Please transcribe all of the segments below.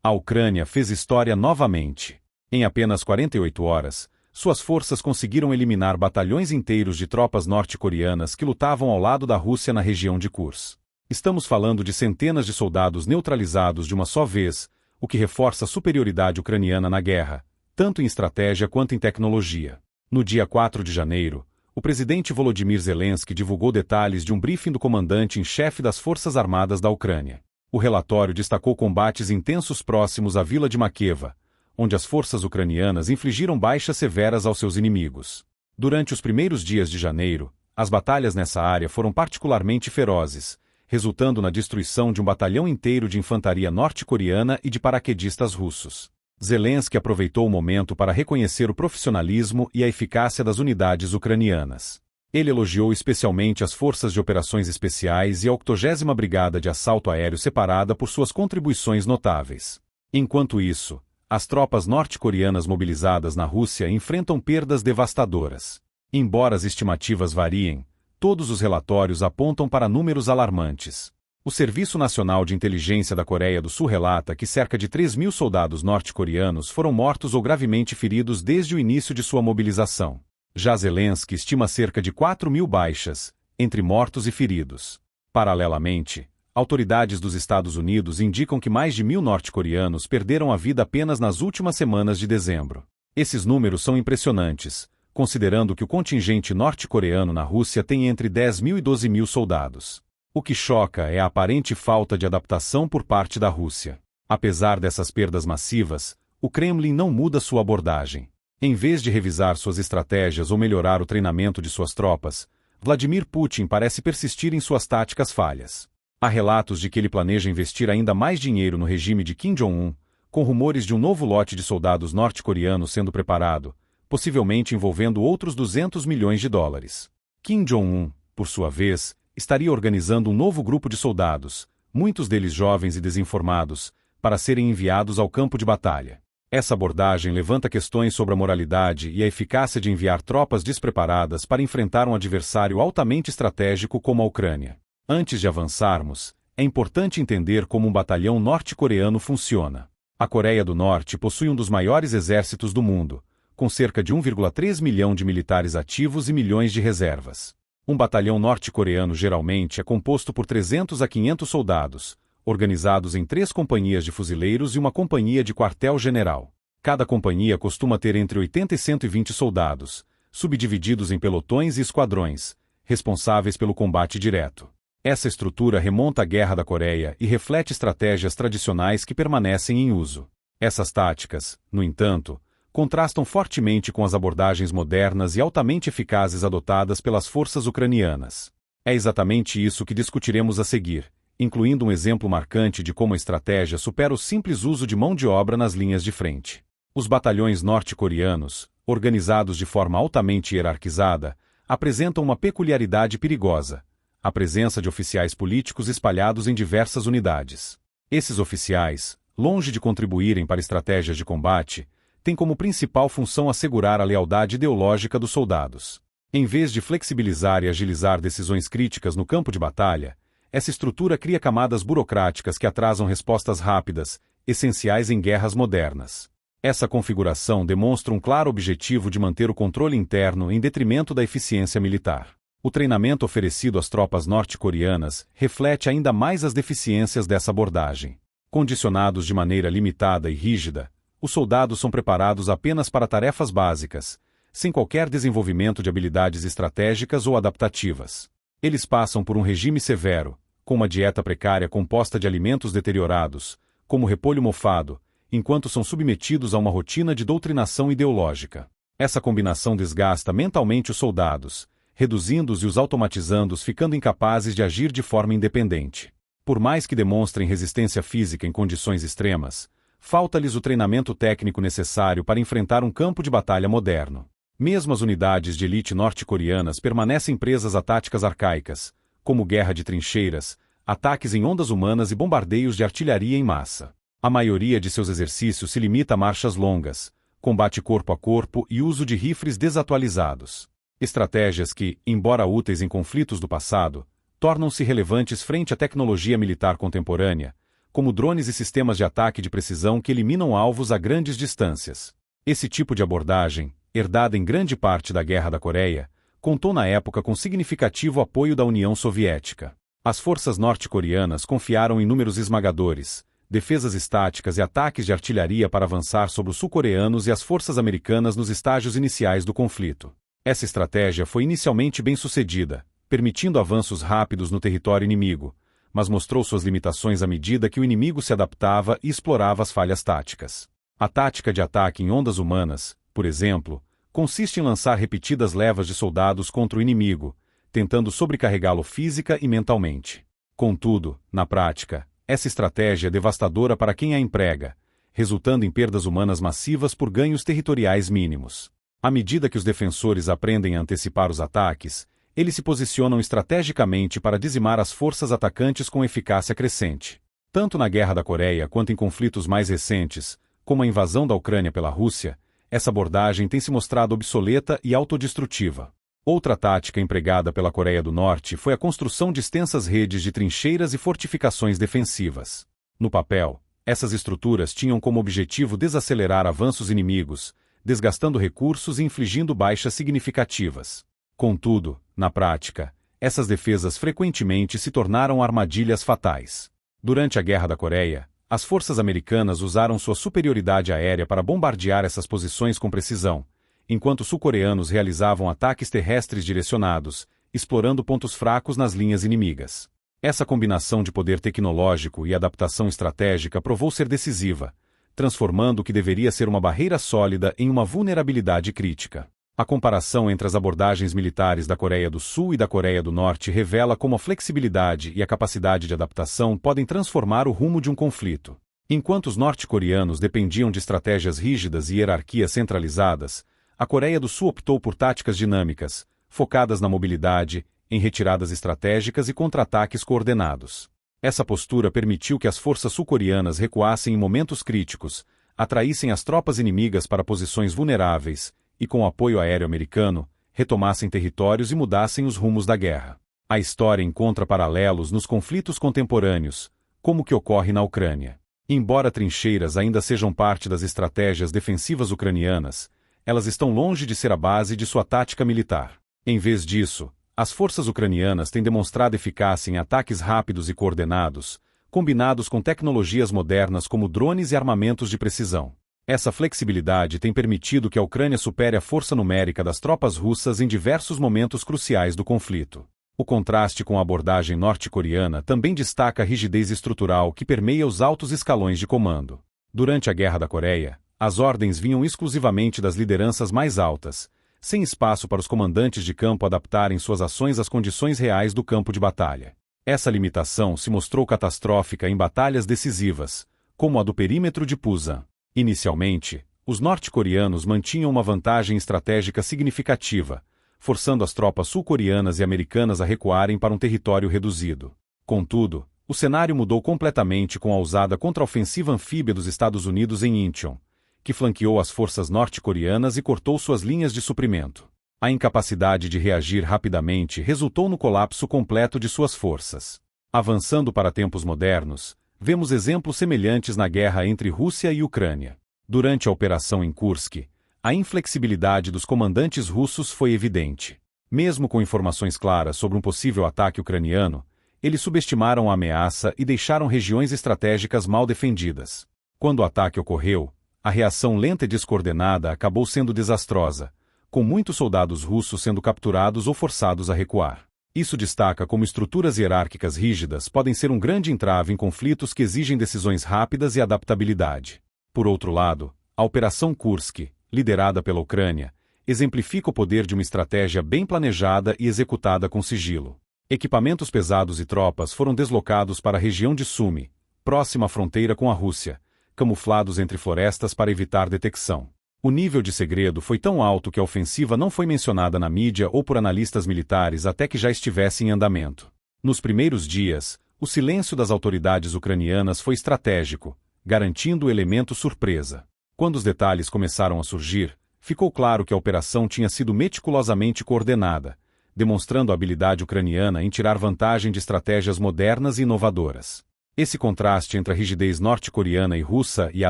A Ucrânia fez história novamente. Em apenas 48 horas, suas forças conseguiram eliminar batalhões inteiros de tropas norte-coreanas que lutavam ao lado da Rússia na região de Kursk. Estamos falando de centenas de soldados neutralizados de uma só vez, o que reforça a superioridade ucraniana na guerra, tanto em estratégia quanto em tecnologia. No dia 4 de janeiro, o presidente Volodymyr Zelensky divulgou detalhes de um briefing do comandante-em-chefe das Forças Armadas da Ucrânia. O relatório destacou combates intensos próximos à vila de Makeva, onde as forças ucranianas infligiram baixas severas aos seus inimigos. Durante os primeiros dias de janeiro, as batalhas nessa área foram particularmente ferozes, resultando na destruição de um batalhão inteiro de infantaria norte-coreana e de paraquedistas russos. Zelensky aproveitou o momento para reconhecer o profissionalismo e a eficácia das unidades ucranianas. Ele elogiou especialmente as Forças de Operações Especiais e a 80ª Brigada de Assalto Aéreo Separada por suas contribuições notáveis. Enquanto isso, as tropas norte-coreanas mobilizadas na Rússia enfrentam perdas devastadoras. Embora as estimativas variem, todos os relatórios apontam para números alarmantes. O Serviço Nacional de Inteligência da Coreia do Sul relata que cerca de 3.000 soldados norte-coreanos foram mortos ou gravemente feridos desde o início de sua mobilização. Já Zelensky estima cerca de 4.000 baixas, entre mortos e feridos. Paralelamente, autoridades dos Estados Unidos indicam que mais de 1.000 norte-coreanos perderam a vida apenas nas últimas semanas de dezembro. Esses números são impressionantes, considerando que o contingente norte-coreano na Rússia tem entre 10.000 e 12.000 soldados. O que choca é a aparente falta de adaptação por parte da Rússia. Apesar dessas perdas massivas, o Kremlin não muda sua abordagem. Em vez de revisar suas estratégias ou melhorar o treinamento de suas tropas, Vladimir Putin parece persistir em suas táticas falhas. Há relatos de que ele planeja investir ainda mais dinheiro no regime de Kim Jong-un, com rumores de um novo lote de soldados norte-coreanos sendo preparado, possivelmente envolvendo outros 200 milhões de dólares. Kim Jong-un, por sua vez, estaria organizando um novo grupo de soldados, muitos deles jovens e desinformados, para serem enviados ao campo de batalha. Essa abordagem levanta questões sobre a moralidade e a eficácia de enviar tropas despreparadas para enfrentar um adversário altamente estratégico como a Ucrânia. Antes de avançarmos, é importante entender como um batalhão norte-coreano funciona. A Coreia do Norte possui um dos maiores exércitos do mundo, com cerca de 1,3 milhão de militares ativos e milhões de reservas. Um batalhão norte-coreano geralmente é composto por 300 a 500 soldados, organizados em 3 companhias de fuzileiros e uma companhia de quartel-general. Cada companhia costuma ter entre 80 e 120 soldados, subdivididos em pelotões e esquadrões, responsáveis pelo combate direto. Essa estrutura remonta à Guerra da Coreia e reflete estratégias tradicionais que permanecem em uso. Essas táticas, no entanto, contrastam fortemente com as abordagens modernas e altamente eficazes adotadas pelas forças ucranianas. É exatamente isso que discutiremos a seguir, incluindo um exemplo marcante de como a estratégia supera o simples uso de mão de obra nas linhas de frente. Os batalhões norte-coreanos, organizados de forma altamente hierarquizada, apresentam uma peculiaridade perigosa: a presença de oficiais políticos espalhados em diversas unidades. Esses oficiais, longe de contribuírem para estratégias de combate, têm como principal função assegurar a lealdade ideológica dos soldados. Em vez de flexibilizar e agilizar decisões críticas no campo de batalha, essa estrutura cria camadas burocráticas que atrasam respostas rápidas, essenciais em guerras modernas. Essa configuração demonstra um claro objetivo de manter o controle interno em detrimento da eficiência militar. O treinamento oferecido às tropas norte-coreanas reflete ainda mais as deficiências dessa abordagem. Condicionados de maneira limitada e rígida, os soldados são preparados apenas para tarefas básicas, sem qualquer desenvolvimento de habilidades estratégicas ou adaptativas. Eles passam por um regime severo, com uma dieta precária composta de alimentos deteriorados, como repolho mofado, enquanto são submetidos a uma rotina de doutrinação ideológica. Essa combinação desgasta mentalmente os soldados, reduzindo-os e os automatizando-os, ficando incapazes de agir de forma independente. Por mais que demonstrem resistência física em condições extremas, falta-lhes o treinamento técnico necessário para enfrentar um campo de batalha moderno. Mesmo as unidades de elite norte-coreanas permanecem presas a táticas arcaicas, como guerra de trincheiras, ataques em ondas humanas e bombardeios de artilharia em massa. A maioria de seus exercícios se limita a marchas longas, combate corpo a corpo e uso de rifles desatualizados. Estratégias que, embora úteis em conflitos do passado, tornam-se relevantes frente à tecnologia militar contemporânea, como drones e sistemas de ataque de precisão que eliminam alvos a grandes distâncias. Esse tipo de abordagem, herdada em grande parte da Guerra da Coreia, contou na época com significativo apoio da União Soviética. As forças norte-coreanas confiaram em números esmagadores, defesas estáticas e ataques de artilharia para avançar sobre os sul-coreanos e as forças americanas nos estágios iniciais do conflito. Essa estratégia foi inicialmente bem-sucedida, permitindo avanços rápidos no território inimigo, mas mostrou suas limitações à medida que o inimigo se adaptava e explorava as falhas táticas. A tática de ataque em ondas humanas, por exemplo, consiste em lançar repetidas levas de soldados contra o inimigo, tentando sobrecarregá-lo física e mentalmente. Contudo, na prática, essa estratégia é devastadora para quem a emprega, resultando em perdas humanas massivas por ganhos territoriais mínimos. À medida que os defensores aprendem a antecipar os ataques, eles se posicionam estrategicamente para dizimar as forças atacantes com eficácia crescente. Tanto na Guerra da Coreia quanto em conflitos mais recentes, como a invasão da Ucrânia pela Rússia, essa abordagem tem se mostrado obsoleta e autodestrutiva. Outra tática empregada pela Coreia do Norte foi a construção de extensas redes de trincheiras e fortificações defensivas. No papel, essas estruturas tinham como objetivo desacelerar avanços inimigos, desgastando recursos e infligindo baixas significativas. Contudo, na prática, essas defesas frequentemente se tornaram armadilhas fatais. Durante a Guerra da Coreia, as forças americanas usaram sua superioridade aérea para bombardear essas posições com precisão, enquanto os sul-coreanos realizavam ataques terrestres direcionados, explorando pontos fracos nas linhas inimigas. Essa combinação de poder tecnológico e adaptação estratégica provou ser decisiva, transformando o que deveria ser uma barreira sólida em uma vulnerabilidade crítica. A comparação entre as abordagens militares da Coreia do Sul e da Coreia do Norte revela como a flexibilidade e a capacidade de adaptação podem transformar o rumo de um conflito. Enquanto os norte-coreanos dependiam de estratégias rígidas e hierarquias centralizadas, a Coreia do Sul optou por táticas dinâmicas, focadas na mobilidade, em retiradas estratégicas e contra-ataques coordenados. Essa postura permitiu que as forças sul-coreanas recuassem em momentos críticos, atraíssem as tropas inimigas para posições vulneráveis e, com o apoio aéreo americano, retomassem territórios e mudassem os rumos da guerra. A história encontra paralelos nos conflitos contemporâneos, como o que ocorre na Ucrânia. Embora trincheiras ainda sejam parte das estratégias defensivas ucranianas, elas estão longe de ser a base de sua tática militar. Em vez disso, as forças ucranianas têm demonstrado eficácia em ataques rápidos e coordenados, combinados com tecnologias modernas como drones e armamentos de precisão. Essa flexibilidade tem permitido que a Ucrânia supere a força numérica das tropas russas em diversos momentos cruciais do conflito. O contraste com a abordagem norte-coreana também destaca a rigidez estrutural que permeia os altos escalões de comando. Durante a Guerra da Coreia, as ordens vinham exclusivamente das lideranças mais altas, sem espaço para os comandantes de campo adaptarem suas ações às condições reais do campo de batalha. Essa limitação se mostrou catastrófica em batalhas decisivas, como a do perímetro de Pusan. Inicialmente, os norte-coreanos mantinham uma vantagem estratégica significativa, forçando as tropas sul-coreanas e americanas a recuarem para um território reduzido. Contudo, o cenário mudou completamente com a ousada contraofensiva anfíbia dos Estados Unidos em Incheon, que flanqueou as forças norte-coreanas e cortou suas linhas de suprimento. A incapacidade de reagir rapidamente resultou no colapso completo de suas forças. Avançando para tempos modernos, vemos exemplos semelhantes na guerra entre Rússia e Ucrânia. Durante a operação em Kursk, a inflexibilidade dos comandantes russos foi evidente. Mesmo com informações claras sobre um possível ataque ucraniano, eles subestimaram a ameaça e deixaram regiões estratégicas mal defendidas. Quando o ataque ocorreu, a reação lenta e descoordenada acabou sendo desastrosa, com muitos soldados russos sendo capturados ou forçados a recuar. Isso destaca como estruturas hierárquicas rígidas podem ser um grande entrave em conflitos que exigem decisões rápidas e adaptabilidade. Por outro lado, a Operação Kursk, liderada pela Ucrânia, exemplifica o poder de uma estratégia bem planejada e executada com sigilo. Equipamentos pesados e tropas foram deslocados para a região de Sumy, próxima à fronteira com a Rússia, camuflados entre florestas para evitar detecção. O nível de segredo foi tão alto que a ofensiva não foi mencionada na mídia ou por analistas militares até que já estivesse em andamento. Nos primeiros dias, o silêncio das autoridades ucranianas foi estratégico, garantindo o elemento surpresa. Quando os detalhes começaram a surgir, ficou claro que a operação tinha sido meticulosamente coordenada, demonstrando a habilidade ucraniana em tirar vantagem de estratégias modernas e inovadoras. Esse contraste entre a rigidez norte-coreana e russa e a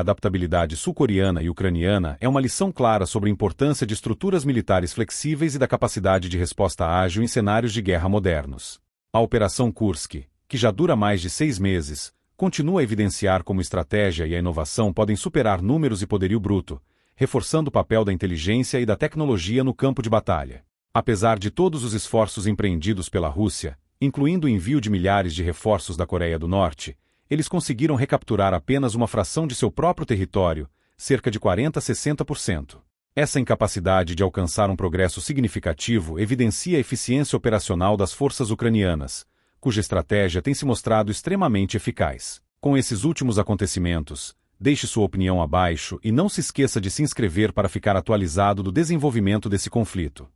adaptabilidade sul-coreana e ucraniana é uma lição clara sobre a importância de estruturas militares flexíveis e da capacidade de resposta ágil em cenários de guerra modernos. A Operação Kursk, que já dura mais de 6 meses, continua a evidenciar como estratégia e a inovação podem superar números e poderio bruto, reforçando o papel da inteligência e da tecnologia no campo de batalha. Apesar de todos os esforços empreendidos pela Rússia, incluindo o envio de milhares de reforços da Coreia do Norte, eles conseguiram recapturar apenas uma fração de seu próprio território, cerca de 40 a 60%. Essa incapacidade de alcançar um progresso significativo evidencia a eficiência operacional das forças ucranianas, cuja estratégia tem se mostrado extremamente eficaz. Com esses últimos acontecimentos, deixe sua opinião abaixo e não se esqueça de se inscrever para ficar atualizado do desenvolvimento desse conflito.